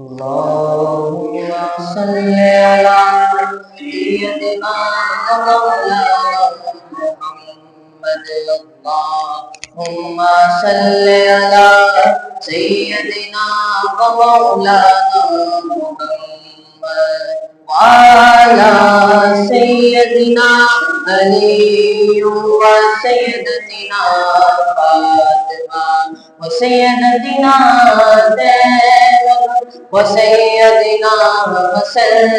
اللهم صل على سيدنا ومولانا محمد. اللهم صل على سيدنا ومولانا محمد وعلى سيدنا علي وسيدتنا فاطمة وسيدتنا زينب وسيدنا حسن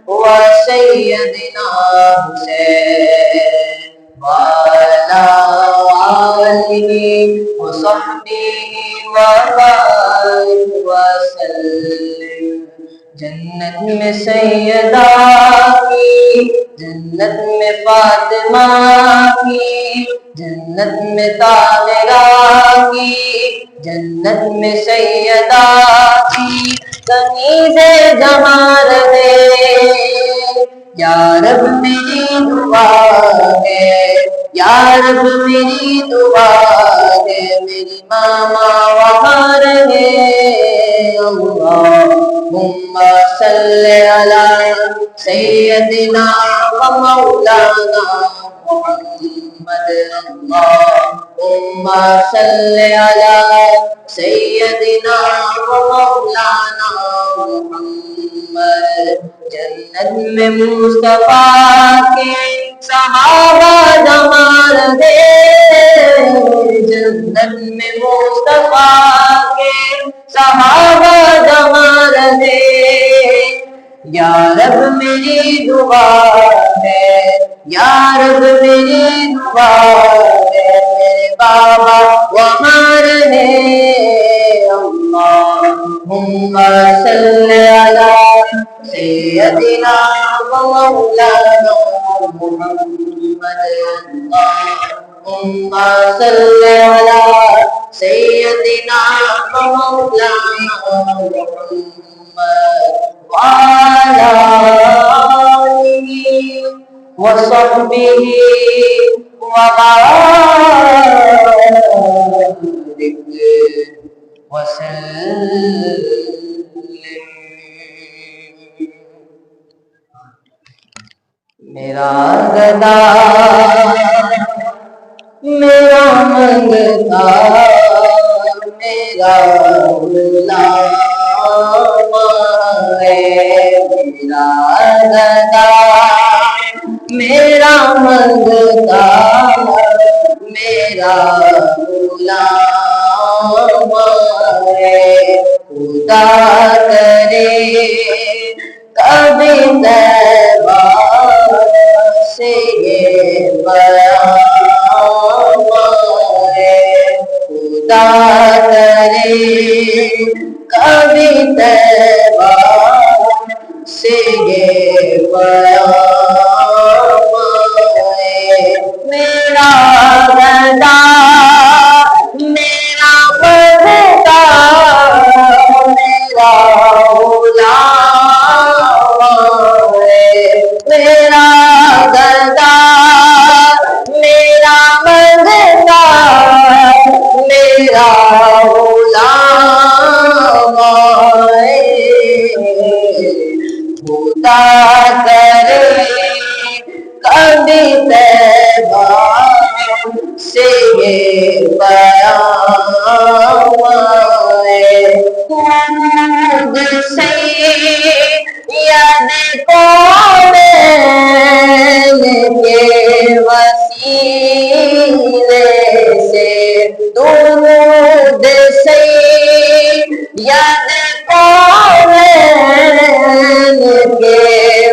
وسيدنا حسين وعلى آله وصحبه وبارك وسلم. جنت میں سیدہ کی، جنت میں فاطمہ کی، جنت میں طاہرہ کی، جنت میں سیدہ کی تمیز جہاں رہے. یا رب میری دعا ہے، یا رب میری دعا ہے، میری ماما وہاں رہے. اللہم صلی علی سیدنا و مولانا محمد. اللہم صلی علی سیدنا و مولانا محمد. جنت میں مصطفیٰ کے صحابہ جمع رہے، جنت میں مصطفیٰ کے صحابہ جمع رہے. یا رب میری دعا ہے، یا رب میری دعا ہے، میرے بابا وہاں رہے. اللہم صلی علی سیدنا و مولانا محمد. اللہم صلی علی سیدنا و مولانا محمد وعلی آلہ وصحبہ وبارک وسلم. میرا گدا میرا منگتا میرا غلام ہے. میرا گدا میرا منگتا میرا غلام ہے. خدا کرے کبھی طیبہ سے یہ پیام ہے. خدا کرے کبھی طیبہ سے یہ پیام ہے. میرا گدا میرا منگتا میرا غلام ہے. میرا گدا میرا منگتا میرا غلام ہے. خدا کرے کبھی طیبہ سے یہ پیام ہے. خود سید کونین کے وسیلے سے، درود سید کونین کے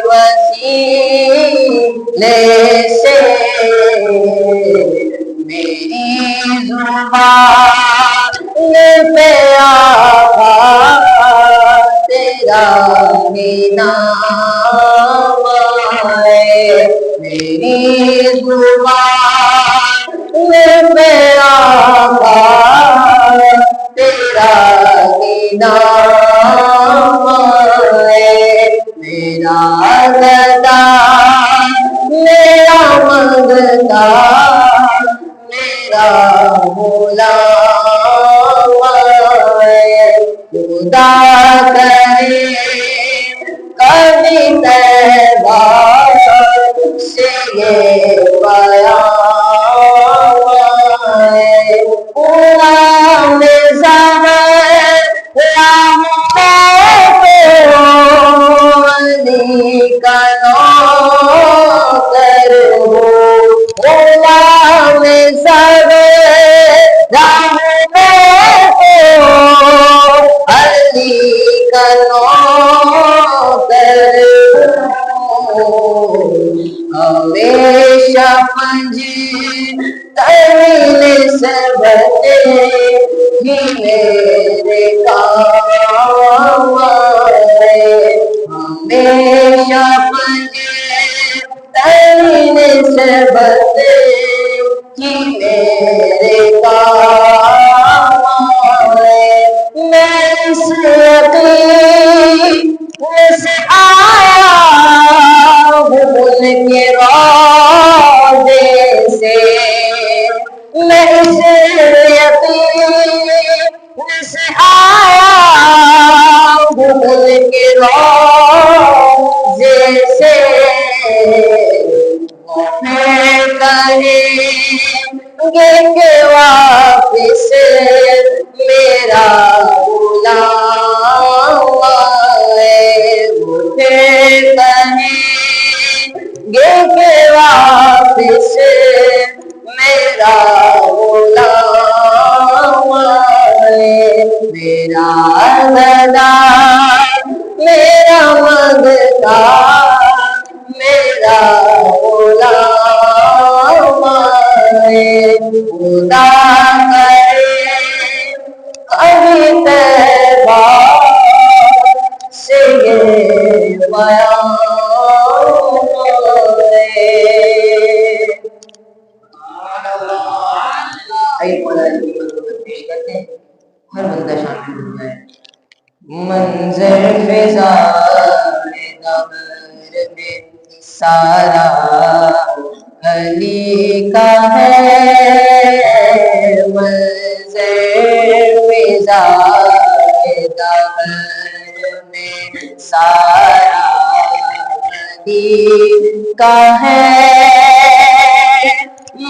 وسیلے سے میری زبان پہ آقا تیرا نام ہے. میری زبان پہ آقا تیرا نام ہے. میرا گدا میرا منگتا میرا غلام ہے. خدا کرے کبھی طیبہ سے یہ بیان آئے، غلام زہرا علی کا نوکر ہو، غلام زہرا علی کا نوکر ہو، ہمیشہ طویل سبتے ہی میرے کام آئے، ہمیشہ طویل سبتے ہی میرے کام آئے، میں اس یقین سے آیا ہوں ان کے روضے سے، میں اس یقین سے آیا ہوں ان کے روضے سے، میں کہیں گے کہ واپس میرا غلام آئے، وہ پھر کہیں گے کہ واپس میرا غلام آئے، میرا گدا میرا منگتا میرا غلام آئے، خدا کرے کبھی طیبہ سے یہ بیان آئے۔ آئیے مولا علی کی منظومت پیش کرتے ہیں، ہر بندہ شامل ہو جائے۔ منظر فضائے دہر میں سارا علی کا ہے، منظر فضائے دہر میں سارا علی کا ہے،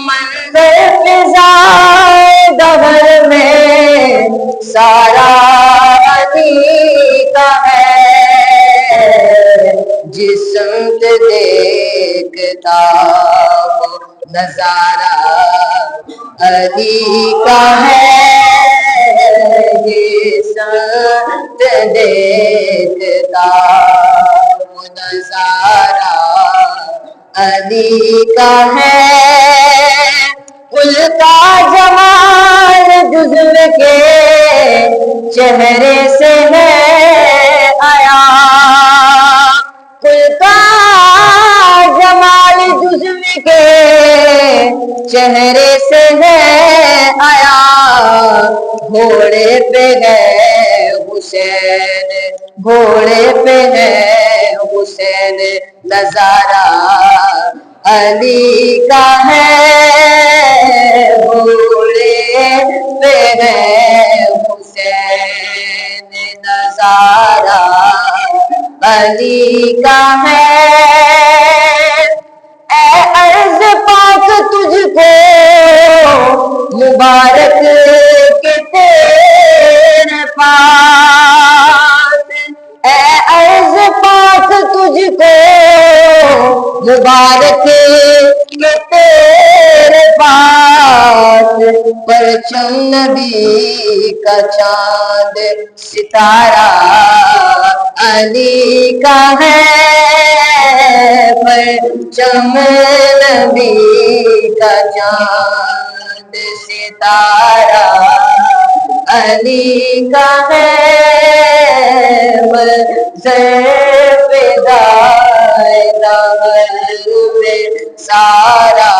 منظر فضائے دہر میں سارا علی کا ہے، جس سمت دیکھتا وہ نظارہ علی کا ہے، جس سمت دیکھتا وہ نظارہ علی کا ہے، کل کا جمال جزو کے چہرے سے ہے آیا، کل کا جمال جزو کے چہرے سے ہے آیا، گھوڑے پہ ہے حسین گھوڑے پہ ہے حسین، نظارہ علی کا ہے، گھوڑے پہ ہے حسین، نظارہ علی کا ہے، اے عرض پاک تجھ کو مبارک کہ تیرے پاس، اے عرض پاک تجھ کو مبارک کہ تیرے پاس، پرچم نبی کا چاند ستارہ علی کا ہے، پرچم نبی کا چاند ستارہ علی کا ہے، منظر فضائے دہر میں سارا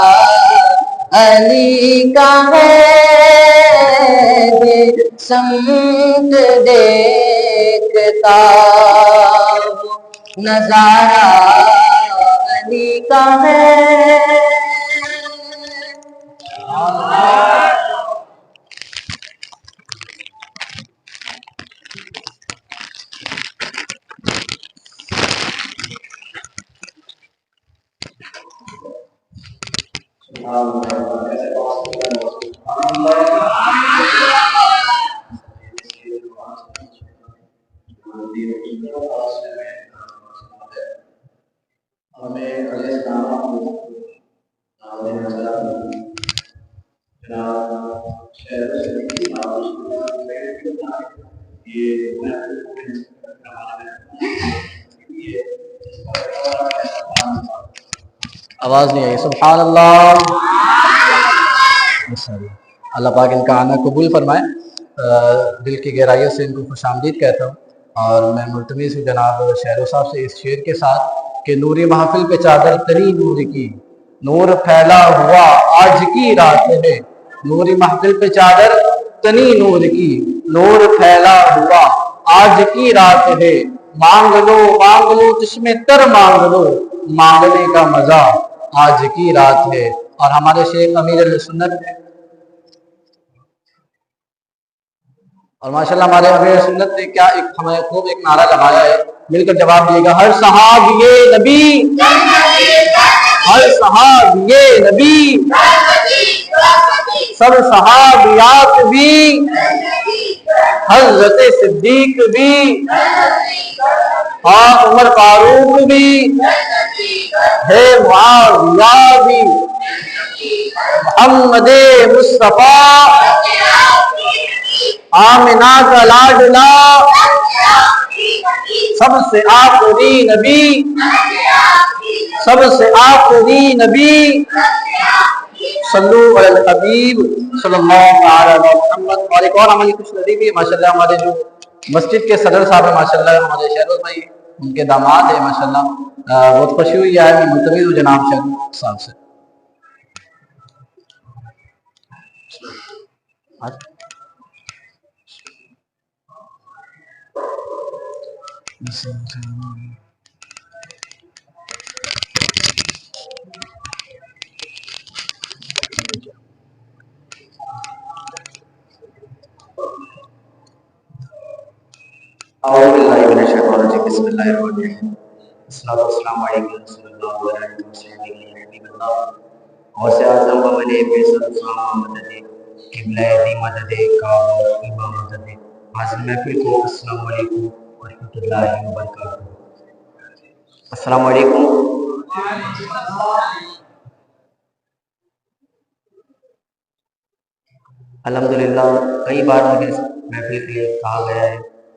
علی کا ہے، سمت دیکھتا نظارہ علی کا ہے۔ آواز نہیں آئی. سبحان اللہ. اللہ پاک ان کا آنا قبول فرمائے. دل کی گہرائیوں سے ان کو خوش آمدید کہتا ہوں، اور میں ملتمس ہوں جناب شہرو صاحب سے اس شعر کے ساتھ کہ نوری محفل پہ چادر تری نور کی، نور پھیلا ہوا آج کی رات ہے. نوری محفل پہ چادر تنی نور کی، نور پھیلا ہوا آج کی رات ہے. مانگ لو چشمے تر مانگ لو، مانگنے کا مزہ آج کی رات ہے. اور ہمارے شیخ امیر علیہ سنت اور ماشاءاللہ ہمارے امیر سنت نے کیا ہمیں خوب ایک نعرہ لگایا ہے، مل کر جواب دیے گا. ہر صحابی نبی، ہر صحابی نبی، سب صحابیات بھی، حضرت صدیق بھی، ہاں عمر فاروق بھی، ہے معاویہ بھی، محمد مصطفیٰ آمنہ کا لاڈلا، سب سے آخری نبی، سب سے آخری نبی. صلو علی الحبیب صلی اللہ علیہ محمد. اور ایک اور ہماری خوش ندی بھی ماشاءاللہ ہمارے جو مسجد کے صدر صاحب ہیں ماشاءاللہ ہمارے شہروز بھائی، ان کے داماد ہیں ماشاءاللہ. بہت خوشی ہوئی ہے کہ ملتمس ہوں جناب شہروز صاحب سے. اعوذ باللہ من الشیطان الرجیم. بسم اللہ الرحمن الرحیم. الصلاۃ والسلام علیکم صلی اللہ علیہ وسلم. حبیب اللہ غوث اعظم و ولی فیصل صاحب مدد قبلہ دی مدد کعبہ مدد. حاضر محفل کو السلام علیکم ورحمۃ اللہ وبرکاتہ. السلام علیکم. الحمدللہ کئی بار مجھے اس محفل کے لیے کہا گیا ہے،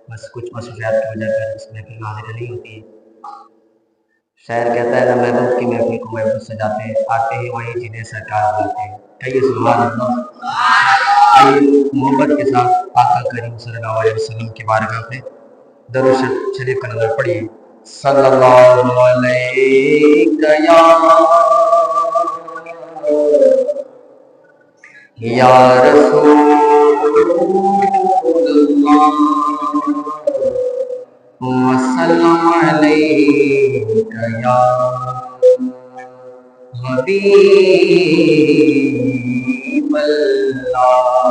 بس کچھ مصروفیات کی وجہ سے اس محفل میں حاضری نہیں ہوتی ہے. شاعر کہتا ہے نہ محبوب کی محفل کو محبوب سجاتے ہیں، آتے ہیں وہی جنہیں سرکار بلاتے ہیں. کہیے سبحان اللہ. آئیے محبت کے ساتھ آقا کریم صلی اللہ علیہ وسلم کی بارگاہ میں درود شریف کا نظر پڑھیے. صلی اللہ علیہ یا رسول اللہ وسلم علیک یا حبیب اللہ.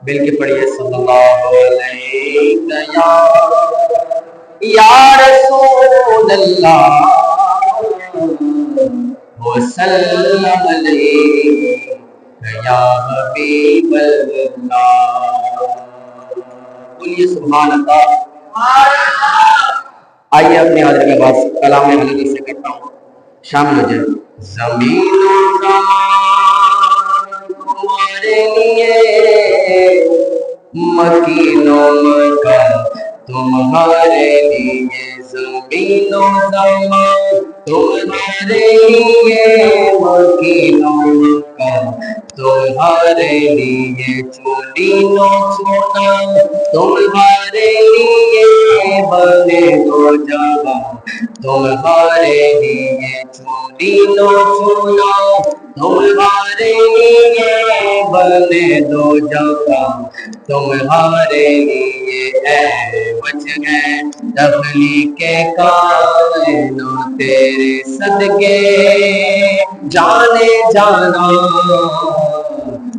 مل کے پڑھیے صلی اللہ علیہ یا رسول اللہ وسلم علیک یا حبیب اللہ. بولیے سبحان اللہ. آئیے اپنی حاضری میں بات کلام حضرت سے کہتا ہوں، شامل ہو جائے. زمین و زمان تمہارے لیے، مکین و مکان تمہارے لیے. زمین و زمان تمہارے لیے، مکین و مکان تمہارے لیے. چولی نو چونا تمہارے لیے، بنے دو جہاں تمہارے لیے. چولی نو چونا تمہارے لیے، بنے دو جہاں تمہارے لیے. اے وجہ تخلیق کائنات تیرے صدقے جانے جانا،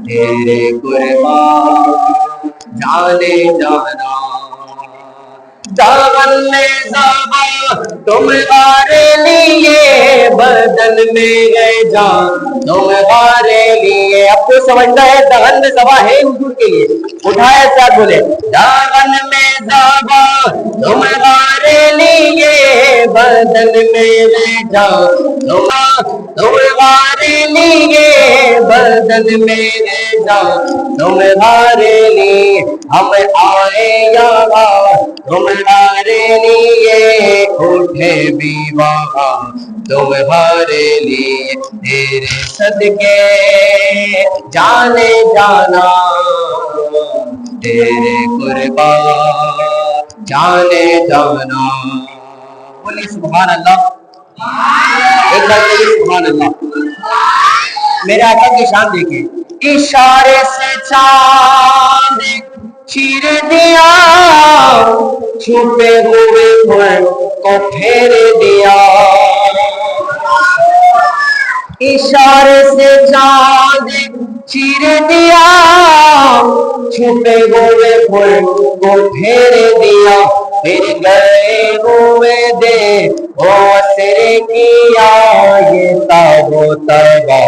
تیرے قربان جانے جانا. دامن میں زبا تمہارے لیے، بدن میں ہے جان تمہارے لیے. اب تو سمجھتا ہے دامن میں زبا ہے حضور کے لیے. اٹھائے ساتھ بولے دامن میں زبا تمہارے لیے، بدن میں ہے جان تمہارے لیے، بدن میں ہے جان تمہارے لیے. ہم آئے یہاں تمہارے لیے، اٹھے بھی وہاں تمہارے لیے. تیرے صدقے جانے جانا، تیرے قربان جانے جانا. بولی سبحان اللہ. ایک بار بولی سبحان اللہ. میرے آقا کی شان دیکھیں. اشارے سے چاند چیر دیا، چھپے ہوئے پھول کو پھیر دیا. اشارے سے چاند چیر دیا، چھپے ہوئے پھول کو پھیر دیا. پھر گئے ہوئے دے اسرے کیا، یہ تاب و تبا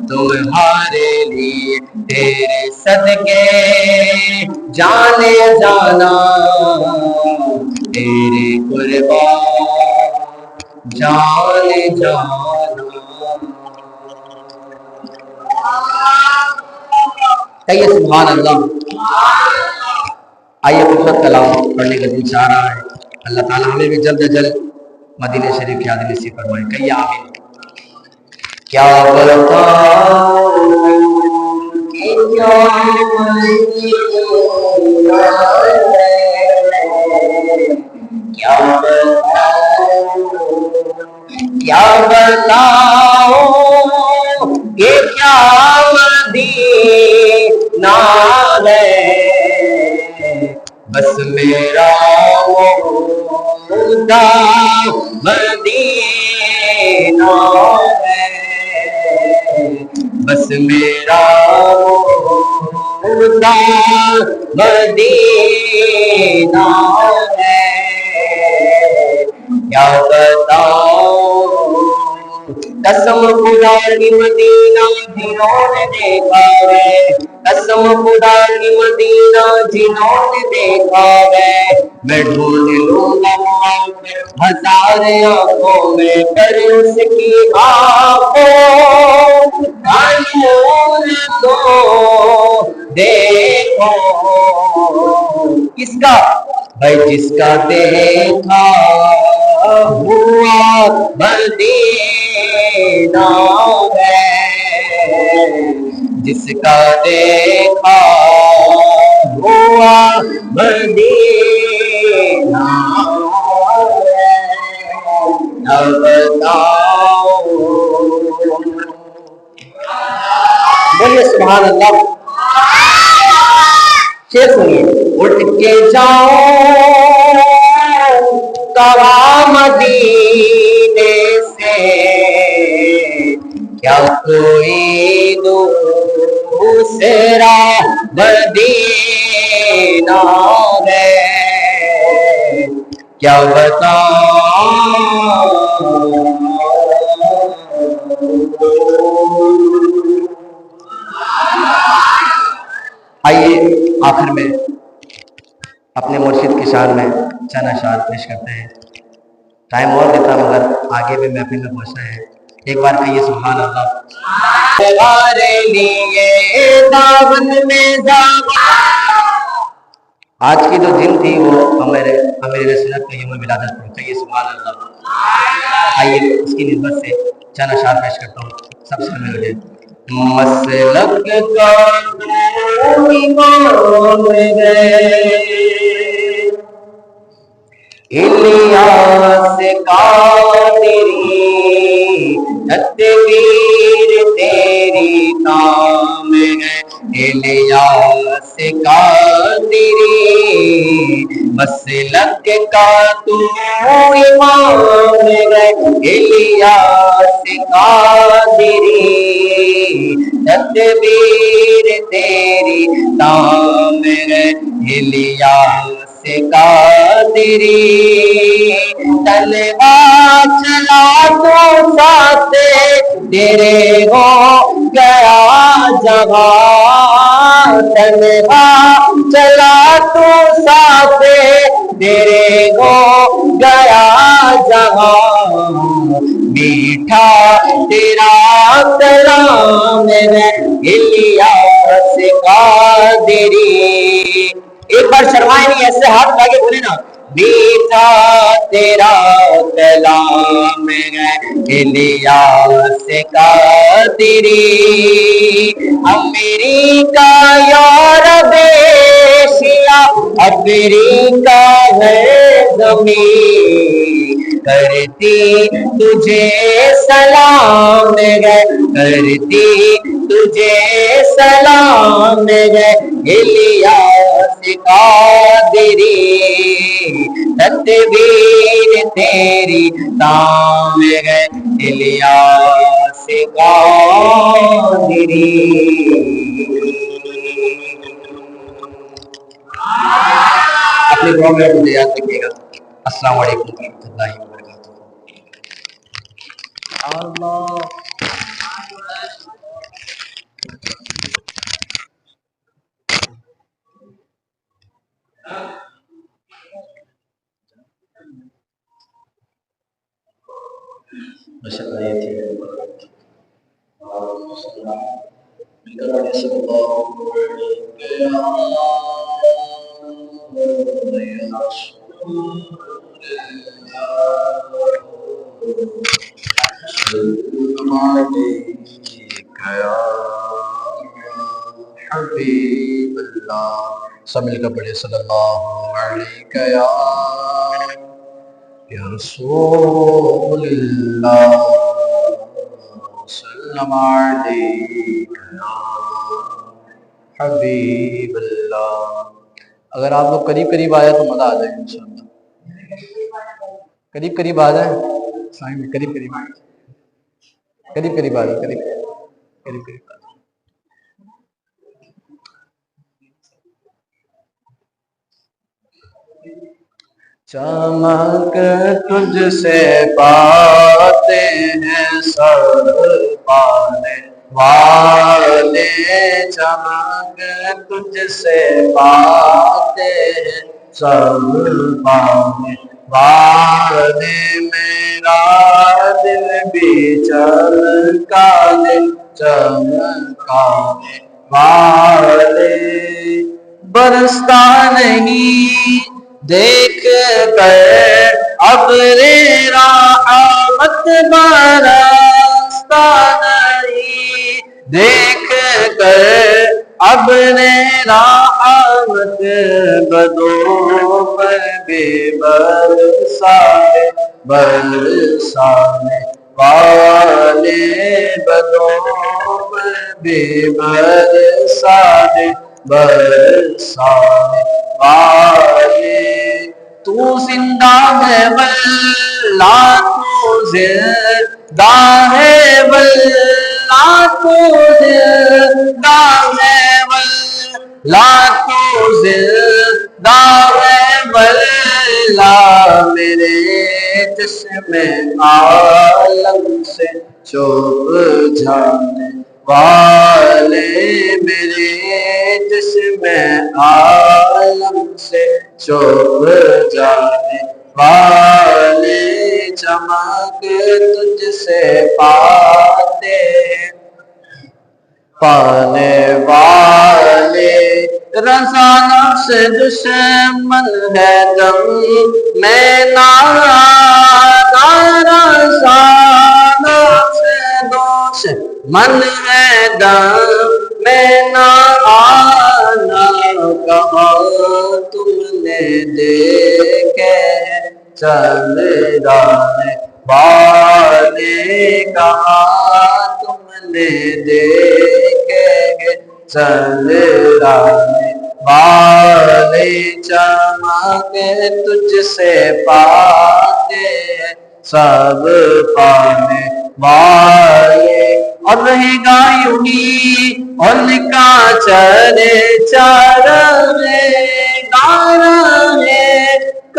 تمہارے لیے. تیرے صدقے جانے جانا، تیرے قربان جانے جانا. کہیے سبحان اللہ. آئیے خوبصورت کلام پڑھنے کا دل چاہ رہا ہے. اللہ تعالیٰ ہمیں بھی جلد از جلد مدینہ شریف کی یاد نصیب فرمائے. کہیے آمین. کیا بتاؤں کہ کیا بتاؤں کہ کیا مدینہ ہے، بس میرا خدا مدینہ ہے، بس میرا خدا مدینہ ہے. کیا بتاؤں قسم خدا کی مدینہ جنہوں نے دیکھا ہے، قسم خدا کی مدینہ جنہوں نے دیکھا ہے. میں ڈھونڈ لوں گا ہزار آنکھوں میں، پر اس کی آنکھوں کا نور تو دیکھو. کس کا بھائی؟ جس کا دیکھا ہوا مدینہ ہے، جس کا دیکھا ہوا مدینہ ہے. اب بتاؤ. بولیے سبحان اللہ. شیر سنیے. اٹھ کے جاؤ کہاں مدینے سے، کیا کوئی دوسرا مدینہ ہے. کیا بتاؤں. آئیے آخر میں اپنے مرشد کی شان میں چند اشعار پیش کرتے ہیں. ٹائم اور دیتا مگر آگے بھی محفل میں پہنچنا ہے. ایک بار کہیے سبحان اللہ. تمہارے لیے دامن میں زبا. آج کی جو دن تھی وہ ہمارے رسالت کا یوم ولادت تھی. کہیے سبحان اللہ. آئیے اس کی نسبت سے چند اشعار پیش کرتا ہوں. سب سے پہلے مسلک کا امام گئے، الیاس قادری تدبیر تیری کام ہے. الیاس قادری مسلک کا تو امام ہے. الیاس قادری تدبیر تیری کام ہے. الیاس قادری تیری تلوار چلا تو ساتھ تیرے ہو گیا جہاں تلوار چلا تو ساتھ تیرے ہو گیا جہاں میٹھا تیرا کلام ہے الیاس قادری ایک بار شرمائے نہیں ایسے ہاتھ آگے بولے نا میٹھا تیرا کلام ہے الیاس قادری امریکہ یورپ ایشیا افریقہ ہے زمین کرتی تجھے سلام ہے کرتی تجھے سلام ہے الیاس قادری تدبیر تیری تام ہے الیاس قادری اپنی دعا میں مجھے یاد رکھیے گا السلام علیکم ورحمۃ اللہ وبرکاتہ اللہ ماشاء اللہ یہ تھی حبیب اللہ سب مل کر پڑھے صلی اللہ علیہ یا رسول اللہ سلم علیک یا حبیب اللہ. اگر آپ لوگ قریب قریب آ جائے تو مزہ آ جائے گا انشاءاللہ. قریب قریب آ جائیں سائن قریب قریب آ جائیں قریب قریب آ جائیں قریب قریب قریب آ جائیں. چمک تجھ سے پاتے ہیں سب پانے والے چمک تجھ سے پاتے ہیں سب پانے والے میرا دل بھی چمکانے چمکانے والے برستا نہیں دیکھ کر ابر رحمت برستا نہیں دیکھ کر ابر رحمت بدو پر بے برسانے برسانے والے بدو پر بے برسانے برسانے والے. تو زندہ ہے واللہ تو زندہ ہے واللہ تو زندہ ہے واللہ تو زندہ ہے واللہ میرے جسم عالم سے چھپ جانے والے میرے جسم عالم سے چھپ جانے والے چمک تجھ سے پاتے پانے والے رضا نفس دشمن ہے دم میں نارا رضا نفس دشمن ہے دم میں نہ آنا کہاں تم نے دیکھے چندرانے والے کہاں تم نے دیکھے چندرانے والے چمک تجھ سے پاتے سب پانے والے اور رہے گا یوں ہی ان کا چرے چار گا رہے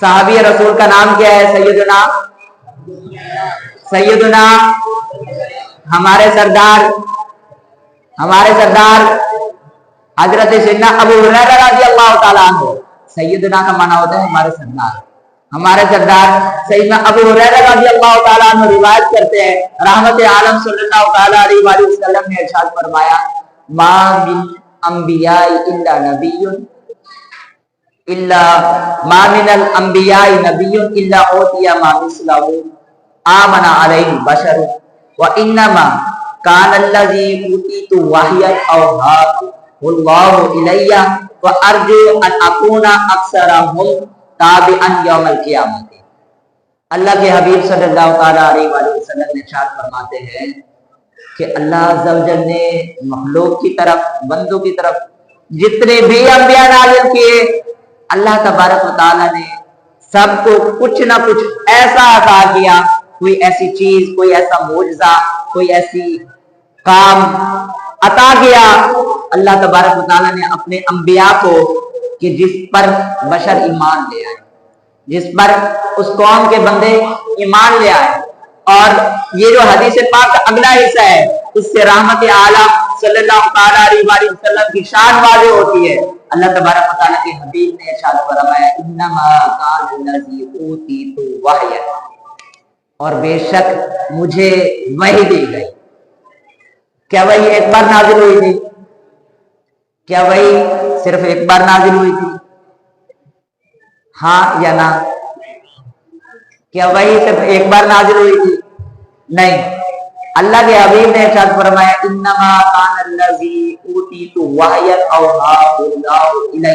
صحابی رسول کا نام کیا ہے؟ سیدنا ہمارے سردار حضرت سیدنا ابو ہریرہ رضی اللہ تعالیٰ عنہ. سیدنا کا معنی ہوتا ہے ہمارے سردار. ہمارے سردار سیدنا ابو ہریرہ رضی اللہ تعالیٰ عنہ روایت کرتے ہیں رحمت عالم صلی اللہ تعالیٰ علیہ وآلہ وسلم نے ارشاد فرمایا ما من انبیاء الا نبی ما من الانبیاء نبی الا اوتی ما مثلہ آمن علیہ بشر وانما کان الذی اوتیت وحیا اوحاہ اللہ الی وارجو ان اکون اکثرهم تابعا یوم القیامت. اللہ کے حبیب صلی اللہ تعالیٰ علیہ وآلہ وسلم نے ارشاد فرماتے ہیں کہ اللہ عز و جل نے مخلوق کی طرف بندوں کی طرف جتنے بھی انبیاء نازل کیے اللہ تبارک و تعالیٰ نے سب کو کچھ نہ کچھ ایسا عطا کیا, کوئی ایسی چیز, کوئی ایسا معجزہ, کوئی ایسی کام عطا کیا اللہ تبارک و تعالیٰ نے اپنے انبیاء کو کہ جس پر بشر ایمان لے آئے, جس پر اس قوم کے بندے ایمان لے آئے. اور یہ جو حدیث پاک کا اگلا حصہ ہے اس سے رحمت اعلیٰ صلی اللہ تعالیٰ علیہ وسلم کی شان واضح ہوتی ہے. اللہ تبارک و تعالیٰ کے حبیب نے ارشاد فرمایا انما کان الذی اوتیت وحیا, اور بے شک مجھے وحی دی گئی. کیا وحی ایک بار نازل ہوئی تھی؟ کیا وحی صرف ایک بار نازل ہوئی تھی؟ ہاں یا نہ؟ کیا وحی صرف ایک بار نازل ہوئی تھی؟ نہیں. اللہ کے حبیب نے ارشاد فرمایا انما کان الذی اوتیت وحیا اوحاہ اللہ الی,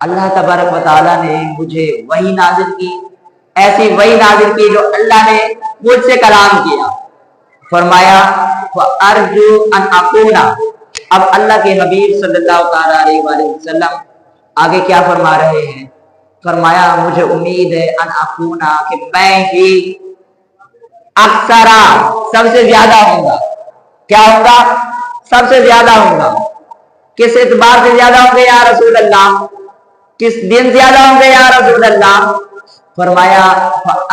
اللہ تبارک و تعالیٰ نے مجھے وحی نازل کی, ایسی وحی نازل کی جو اللہ نے مجھ سے کلام کیا. فرمایا وارجو ان اکون, اب اللہ کے حبیب صلی اللہ تعالیٰ علیہ وآلہ وسلم آگے کیا فرما رہے ہیں؟ فرمایا مجھے امید ہے ان اکون کہ میں ہی اکثرا سب سے زیادہ ہوں گا. کیا ہوں گا؟ سب سے زیادہ ہوں گا. کس اعتبار سے زیادہ ہوں گے یا رسول اللہ؟ کس دن زیادہ ہوں گے یا رسول اللہ؟ فرمایا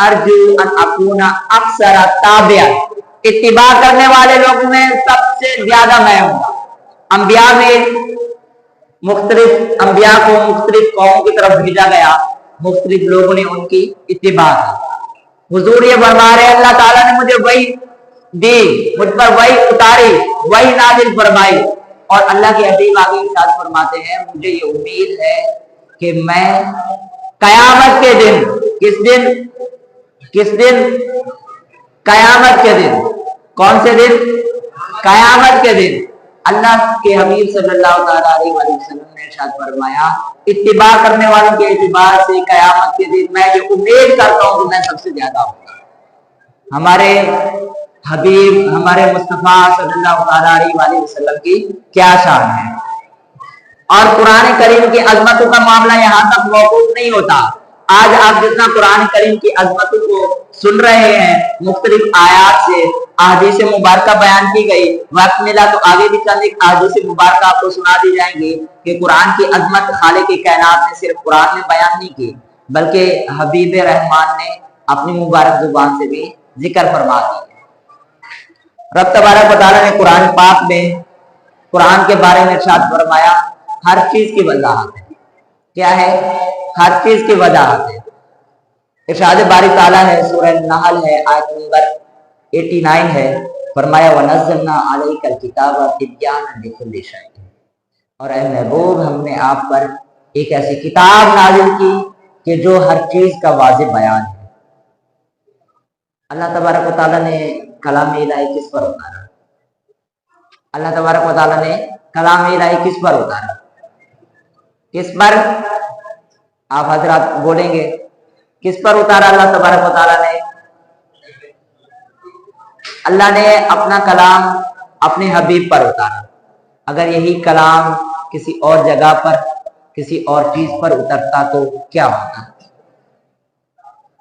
ارجو ان اکون اکثر تابعا, اتباع کرنے والے لوگوں میں سب سے زیادہ میں ہوں گا. انبیاء میں مختلف انبیاء کو مختلف قوموں کی طرف بھیجا گیا, مختلف لوگوں نے ان کی اتباع کی. حضور یہ فرما رہے اللہ تعالیٰ نے مجھے وحی دی, مجھ پر وحی اتاری, وحی نازل فرمائی, اور اللہ کے حبیب آگے ارشاد فرماتے ہیں مجھے یہ امید ہے کہ میں قیامت کے دن, کس دن؟ قیامت کے دن. کون سے دن؟ قیامت کے دن. اللہ کے حبیب صلی اللہ تعالیٰ علیہ وسلم نے ارشاد فرمایا اتباع کرنے والوں کے اعتبار سے قیامت کے دن میں یہ امید کرتا ہوں کہ میں سب سے زیادہ ہوں گا. ہمارے حبیب ہمارے مصطفیٰ صلی اللہ تعالیٰ علیہ وسلم کی کیا شان ہے. اور قرآن کریم کی عظمتوں کا معاملہ یہاں تک موقوف نہیں ہوتا. آج آپ جتنا قرآن کریم کی عظمتوں کو سن رہے ہیں مختلف آیات سے احادیث مبارکہ بیان کی گئی, وقت ملا تو آگے بھی چند ایک احادیث مبارکہ آپ کو سنا دی جائیں گی کہ قرآن کی عظمت خالق کائنات نے صرف قرآن میں بیان نہیں کی بلکہ حبیب رحمان نے اپنی مبارک زبان سے بھی ذکر فرما دی. رب تبارک و تعالیٰ نے قرآن پاک میں قرآن کے بارے میں ارشاد فرمایا ہر چیز کی وضاحت ہے. کیا ہے؟ ہر چیز کی وضاحت ہے. ارشاد باری تعالیٰ ہے, سورہ نحل ہے, آیت نمبر 89 ہے. فرمایا وَنَزَّلْنَا عَلَيْكَ الْكِتَابَ تِبْيَانًا لِكُلِّ شَيْءٍ, اور اے محبوب ہم نے آپ پر ایک ایسی کتاب نازل کی کہ جو ہر چیز کا واضح بیان ہے. اللہ تبارک و تعالیٰ نے کلام الہی کس پر اتارا؟ اللہ تبارک و تعالیٰ نے کلام الہی کس پر اتارا؟ کس پر؟ آپ حضرات بولیں گے کس پر اتارا اللہ تبارک و تعالیٰ نے؟ اللہ نے اپنا کلام اپنے حبیب پر اتارا. اگر یہی کلام کسی اور جگہ پر کسی اور چیز پر اترتا تو کیا ہوتا؟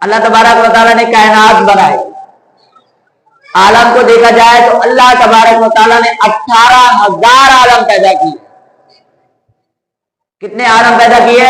اللہ تبارک و تعالیٰ نے کائنات بنائے, عالم کو دیکھا جائے تو اللہ تبارک و تعالیٰ نے 18,000 عالم پیدا کیے. کتنے عالم پیدا کیے؟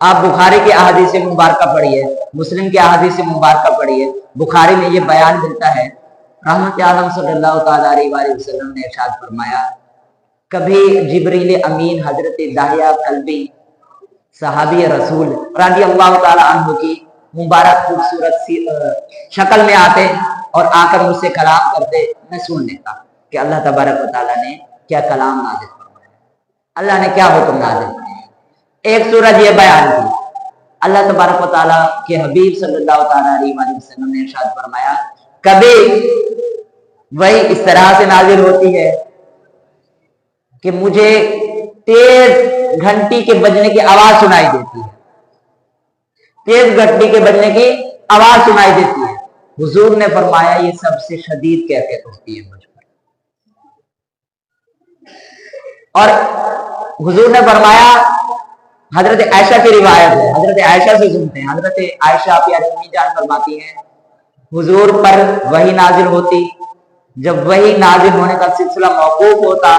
آپ بخاری کی احادیث مبارکہ پڑھیے, مسلم کی احادیث مبارکہ پڑھیے. بخاری میں یہ بیان ملتا ہے, رحمت عالم صلی اللہ تعالیٰ علیہ وسلم نے ارشاد فرمایا, کبھی جبریل امین حضرت داہیہ کلبی صحابی رسول رضی اللہ تعالیٰ عنہ کی مبارک خوبصورت شکل میں آتے اور آ کر مجھ سے کلام کرتے. میں سن لیتا کہ اللہ تبارک و تعالیٰ نے کیا کلام نازل فرمایا, اللہ نے کیا حکم نازل فرمایا. ایک سورج یہ بیان کی, اللہ تبارک و تعالیٰ کے حبیب صلی اللہ تعالیٰ علیہ وسلم نے ارشاد فرمایا, کبھی وہی اس طرح سے نازل ہوتی ہے کہ مجھے تیز گھنٹی کے بجنے کی آواز سنائی دیتی ہے, تیز گھنٹی کے بجنے کی آواز سنائی دیتی ہے. حضور نے فرمایا یہ سب سے شدید کیفیت ہوتی ہے مجھ پر. اور حضور نے فرمایا, حضرت عائشہ کی روایت ہے, حضرت عائشہ سے سنتے ہیں, حضرت عائشہ پیاری امی جان فرماتی ہیں, حضور پر وحی نازل ہوتی, جب وحی نازل ہونے کا سلسلہ موقوف ہوتا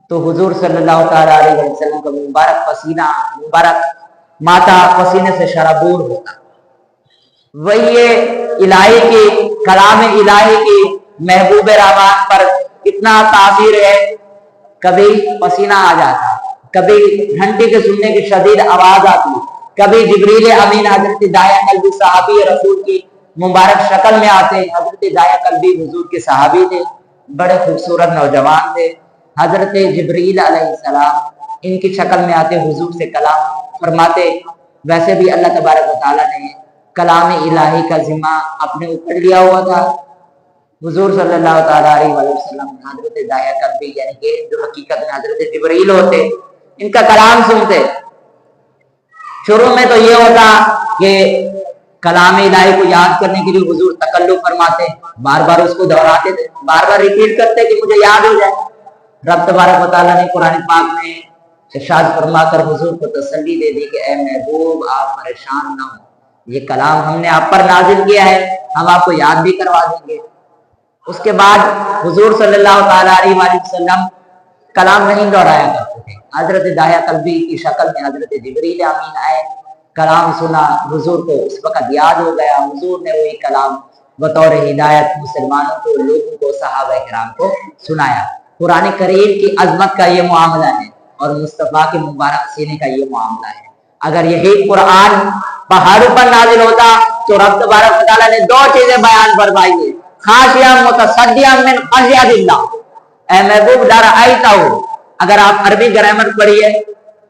تو حضور صلی اللہ تعالیٰ علیہ وسلم کا مبارک پسینہ, مبارک ماتھا پسینے سے شرابور ہوتا. وحی الہی کی, کلام الہی کی محبوب رحمان پر اتنا تاثیر ہے, کبھی پسینہ آ جاتا, کبھی گھنٹی کے سننے کی شدید آواز آتی, کبھی جبریل امین حضرت داہیہ کلبی صحابی رسول کی مبارک شکل میں آتے. حضرت داہیہ کلبی حضور کے صحابی تھے, بڑے خوبصورت نوجوان تھے. حضرت جبریل علیہ السلام ان کی شکل میں آتے, حضور سے کلام فرماتے. ویسے بھی اللہ تبارک و تعالیٰ نے کلام الہی کا ذمہ اپنے اوپر لیا ہوا تھا. حضور صلی اللہ تعالیٰ علیہ وسلم حضرت داہیہ کلبی یعنی کہ جو حقیقت میں حضرت جبریل ہوتے, ان کا کلام سنتے. شروع میں تو یہ ہوتا کہ کلام الہی کو یاد کرنے کے لیے حضور تکلف فرماتے, بار بار اس کو دہراتے تھے, بار بار ریپیٹ کرتے کہ مجھے یاد ہو جائے. رب تبارک و تعالیٰ نے قرآن پاک میں ارشاد فرما کر حضور کو تسلی دے دی کہ اے محبوب آپ پریشان نہ ہو, یہ کلام ہم نے آپ پر نازل کیا ہے, ہم آپ کو یاد بھی کروا دیں گے. اس کے بعد حضور صلی اللہ تعالیٰ علیہ وسلم کلام نہیں دہرایا کرتے تھے. حضرت داہیہ کلبی کی شکل میں حضرت جبریل امین آئے, کلام سنا, حضور کو اس وقت یاد ہو گیا. حضور نے وہی کلام بطور ہدایت مسلمانوں کو, لوگوں کو, صحابہ کرام کو سنایا. قرآن کریم کی عظمت کا یہ معاملہ ہے اور مصطفیٰ کے مبارک سینے کا یہ معاملہ ہے. اگر یہی قرآن پہاڑوں پر نازل ہوتا تو رب تبارک و تعالیٰ نے دو چیزیں بیان فرمائی ہیں, خاشعا متصدعا من خشیۃ اللہ. اے محبوب لا رأیتہ, اگر آپ عربی گرامر پڑھیے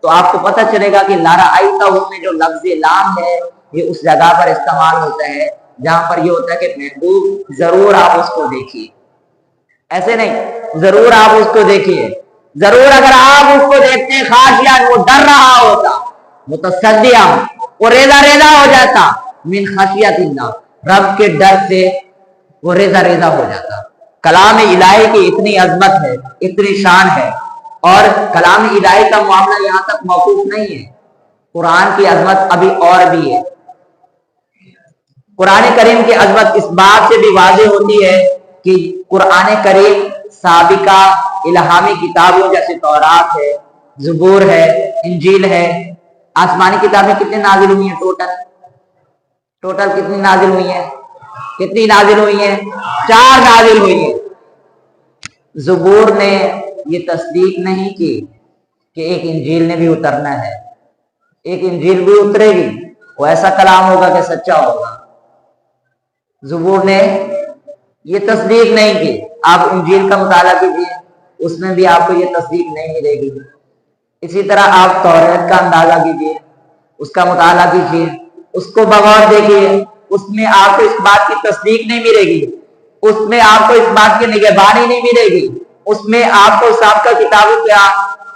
تو آپ کو پتہ چلے گا کہ لا رأیتہ میں جو لفظ لام ہے یہ اس جگہ پر استعمال ہوتا ہے جہاں پر یہ ہوتا ہے کہ محبوب ضرور آپ اس کو دیکھیے. ایسے نہیں, ضرور آپ اس کو دیکھیے. ضرور اگر آپ اس کو دیکھتے ہیں خاشعا, وہ ڈر رہا ہوتا, متصدعا وہ ریزہ ریزہ ہو جاتا, من خشیۃ اللہ رب کے ڈر سے وہ ریزہ ریزہ ہو جاتا. کلام الہی کی اتنی عظمت ہے, اتنی شان ہے, اور کلام الہی کا معاملہ یہاں تک موقوف نہیں ہے. قرآن کی عظمت ابھی اور بھی ہے. قرآن کریم کی عظمت اس بات سے بھی واضح ہوتی ہے کہ قرآن کریم سابقہ الہامی کتابوں جیسے تورات ہے, زبور ہے, انجیل ہے, آسمانی کتابیں کتنی نازل ہوئی ہیں, ٹوٹل کتنی نازل ہوئی ہیں, کتنی نازل ہوئی ہیں, 4 نازل ہوئی ہیں. زبور نے یہ تصدیق نہیں کی کہ ایک انجیل نے بھی اترنا ہے, ایک انجیل بھی اترے گی, وہ ایسا کلام ہوگا کہ سچا ہوگا. زبور نے یہ تصدیق نہیں کی. آپ انجیل کا مطالعہ کیجیے, اس میں بھی آپ کو یہ تصدیق نہیں ملے گی. اسی طرح آپ توریت کا اندازہ کیجیے, اس کا مطالعہ کیجیے, اس کو بغور دیکھیے, اس میں آپ کو اس بات کی تصدیق نہیں ملے گی, اس میں آپ کو اس بات کی نگہبانی نہیں ملے گی, اس میں آپ کو سابقہ کتابوں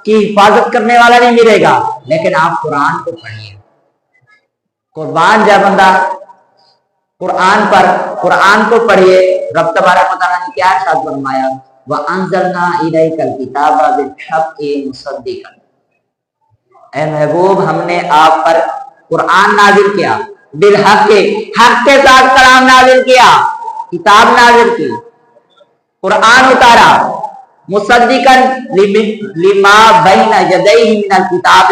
کی حفاظت کرنے والا نہیں ملے گا. لیکن آپ قرآن کو پڑھیے, قربان جا بندہ قرآن کو پڑھیے. رب تبارک و تعالیٰ نے کیا ارشاد فرمایا, وَأَنزَلْنَا إِلَيْكَ الْكِتَابَ بِالْحَقِّ مُصَدِّقًا. اے محبوب ہم نے آپ پر قرآن نازل کیا, بالحق, حق کے ساتھ کلام نازل کیا, کتاب نازل کی, قرآن اتارا, مصدقاً لما بین یدیہ من الکتاب,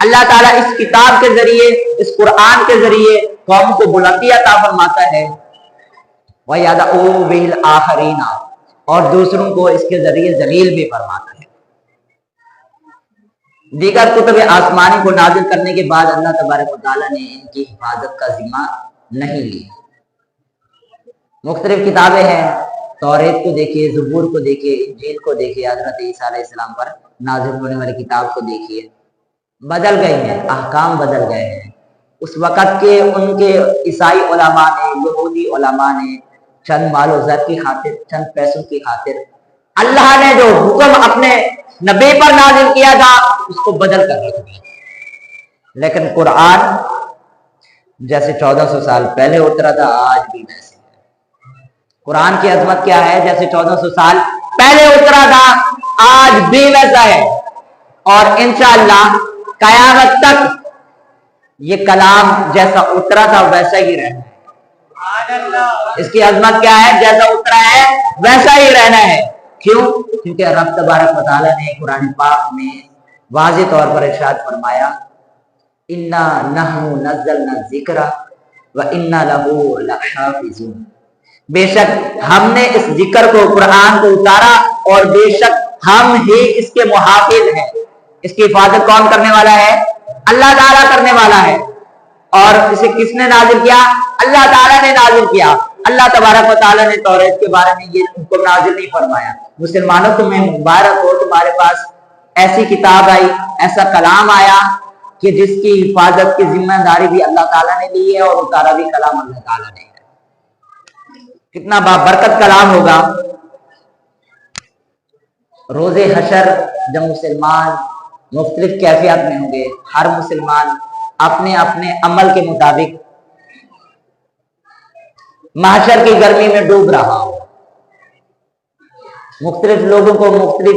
اللہ تعالیٰ اس کتاب کے ذریعے، اس قرآن کے ذریعے قوم کو بلندی عطا فرماتا ہے، وَيَدْعُو بِهِ الْآخَرِينَ، اور دوسروں کو اس کے ذریعے ذلیل بھی فرماتا ہے۔ دیگر کتب آسمانی کو نازل کرنے کے بعد اللہ تبارک و تعالیٰ نے ان کی حفاظت کا ذمہ نہیں لی۔ مختلف کتابیں ہیں، توریت کو دیکھیے، زبور کو دیکھیے، انجیل کو دیکھیے، حضرت عیسیٰ علیہ السلام پر نازل ہونے والی کتاب کو دیکھیے، بدل گئے ہیں، احکام بدل گئے ہیں۔ اس وقت کے ان کے عیسائی علماء نے، یہودی علماء نے چند مال و زر کی خاطر، چند پیسوں کی خاطر اللہ نے جو حکم اپنے نبی پر نازل کیا تھا اس کو بدل کر رکھ دیا۔ لیکن قرآن جیسے 1400 سال پہلے اترا تھا آج بھی ویسے ہے۔ قرآن کی عظمت کیا ہے؟ جیسے 1400 سال پہلے اترا تھا آج بھی ویسا ہے، اور انشاءاللہ قیامت تک یہ کلام جیسا اترا تھا ویسا ہی رہنا ہے۔ اس کی عظمت کیا ہے؟ جیسا اترا ہے ویسا ہی رہنا ہے۔ کیوں؟ کیونکہ رب تبارک و تعالیٰ نے قرآن پاک میں واضح طور پر ارشاد فرمایا، اِنَّا نَحْنُ نَزَّلْنَا الذِّكْرَ وَإِنَّا لَهُ لَحَافِظُونَ، بے شک ہم نے اس ذکر کو، قرآن کو اتارا، اور بے شک ہم ہی اس کے محافظ ہیں۔ اس کی حفاظت کون کرنے والا ہے؟ اللہ تعالیٰ کرنے والا ہے۔ اور اسے کس نے نازل کیا؟ اللہ تعالیٰ نے نازل کیا۔ اللہ تبارک و تعالیٰ نے توریت کے بارے میں یہ حکم نازل نہیں فرمایا، مسلمانوں تمہیں مبارک ہو، تمہارے پاس ایسی کتاب آئی، ایسا کلام آیا کہ جس کی حفاظت کی ذمہ داری بھی اللہ تعالیٰ نے لی ہے، اور اتارا بھی کلام اللہ تعالیٰ نے ہے۔ کتنا بابرکت کلام ہوگا۔ روز حشر جب مسلمان مختلف کیفیات میں ہوں گے، ہر مسلمان اپنے اپنے عمل کے مطابق محشر کی گرمی میں ڈوب رہا ہو، مختلف لوگوں کو مختلف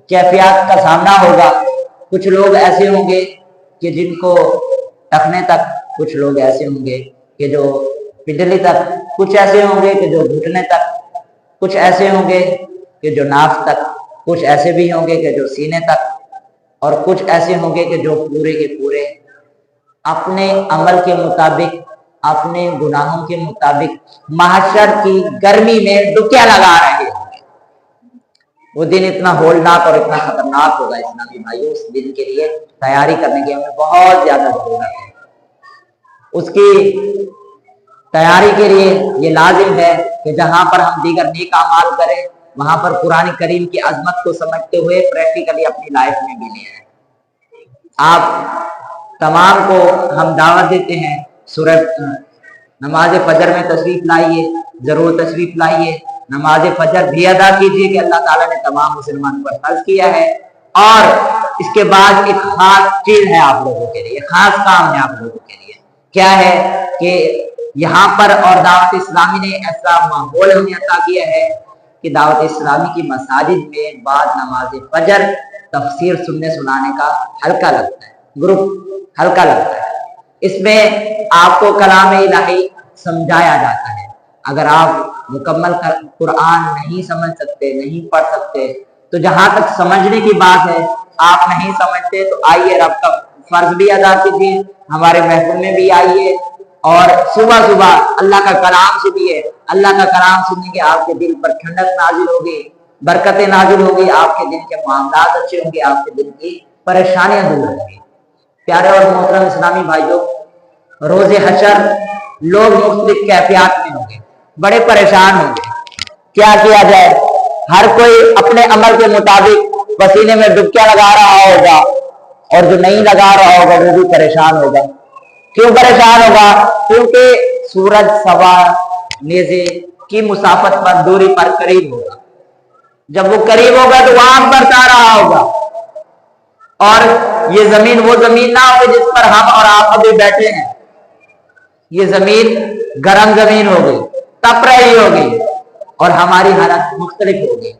کیفیات کا سامنا ہوگا۔ کچھ لوگ ایسے ہوں گے کہ جن کو ٹکنے تک، کچھ لوگ ایسے ہوں گے کہ جو پڈلی تک، کچھ ایسے ہوں گے کہ جو گھٹنے تک، کچھ ایسے ہوں گے کہ جو ناف تک، کچھ ایسے بھی ہوں گے کہ جو سینے تک، اور کچھ ایسے ہوں گے کہ جو پورے کے پورے اپنے عمل کے مطابق، اپنے گناہوں کے مطابق محشر کی گرمی میں ڈبکیاں لگا رہے ہوں گے۔ وہ دن اتنا ہولناک اور اتنا خطرناک ہوگا اسلامی بھائیوں، اس دن کے لیے تیاری کرنے کی ہمیں بہت زیادہ ضرورت ہے۔ اس کی تیاری کے لیے یہ لازم ہے کہ جہاں پر ہم دیگر نیک اعمال کریں، وہاں پر قرآن کریم کی عظمت کو سمجھتے ہوئے پریکٹیکلی اپنی لائف میں بھی لے آئیں۔ آپ تمام کو ہم دعوت دیتے ہیں، سورہ نماز فجر میں تشریف لائیے، ضرور تشریف لائیے، نماز فجر بھی ادا کیجیے کہ اللہ تعالیٰ نے تمام مسلمان پر فرض کیا ہے۔ اور اس کے بعد ایک خاص چیز ہے آپ لوگوں کے لیے، خاص کام ہے آپ لوگوں کے لیے، کیا ہے کہ یہاں پر اور دعوت اسلامی نے ایسا ماحول ہمیں عطا کیا ہے کہ دعوت اسلامی کی مساجد میں بعد نماز فجر تفسیر سنانے کا حلقہ لگتا ہے، گروپ حلقہ لگتا ہے۔ اس میں آپ کو کلام الہی سمجھایا جاتا ہے۔ اگر آپ مکمل قرآن نہیں سمجھ سکتے، نہیں پڑھ سکتے، تو جہاں تک سمجھنے کی بات ہے، آپ نہیں سمجھتے تو آئیے، رب کا فرض بھی ادا کیجیے، ہمارے محفل میں بھی آئیے، اور صبح صبح اللہ کا کلام سنیے۔ اللہ کا کلام سننے کے آپ کے دل پر ٹھنڈک نازل ہوگی، برکتیں نازل ہوگی، آپ کے دل کے معاملات اچھے ہوں گے، آپ کے دل کی پریشانیاں دور ہوں گی۔ پیارے اور محترم اسلامی بھائیوں، روز حشر لوگ مختلف کیفیات میں ہوں گے، بڑے پریشان ہوں گے۔ کیا کیا جائے؟ ہر کوئی اپنے عمل کے مطابق پسینے میں ڈبکیاں لگا رہا ہوگا، اور جو نہیں لگا رہا ہوگا وہ بھی پریشان ہوگا۔ کیوں پریشان ہوگا؟ کیونکہ سورج سوا نیزے کی مسافت پر، دوری پر قریب ہوگا۔ جب وہ قریب ہوگا تو وہ آگ برسا رہا ہوگا، اور یہ زمین وہ زمین نہ ہوگی جس پر ہم اور آپ ابھی بیٹھے ہیں۔ یہ زمین گرم زمین ہوگی، تپ رہی ہوگی، اور ہماری حالت مختلف ہوگی۔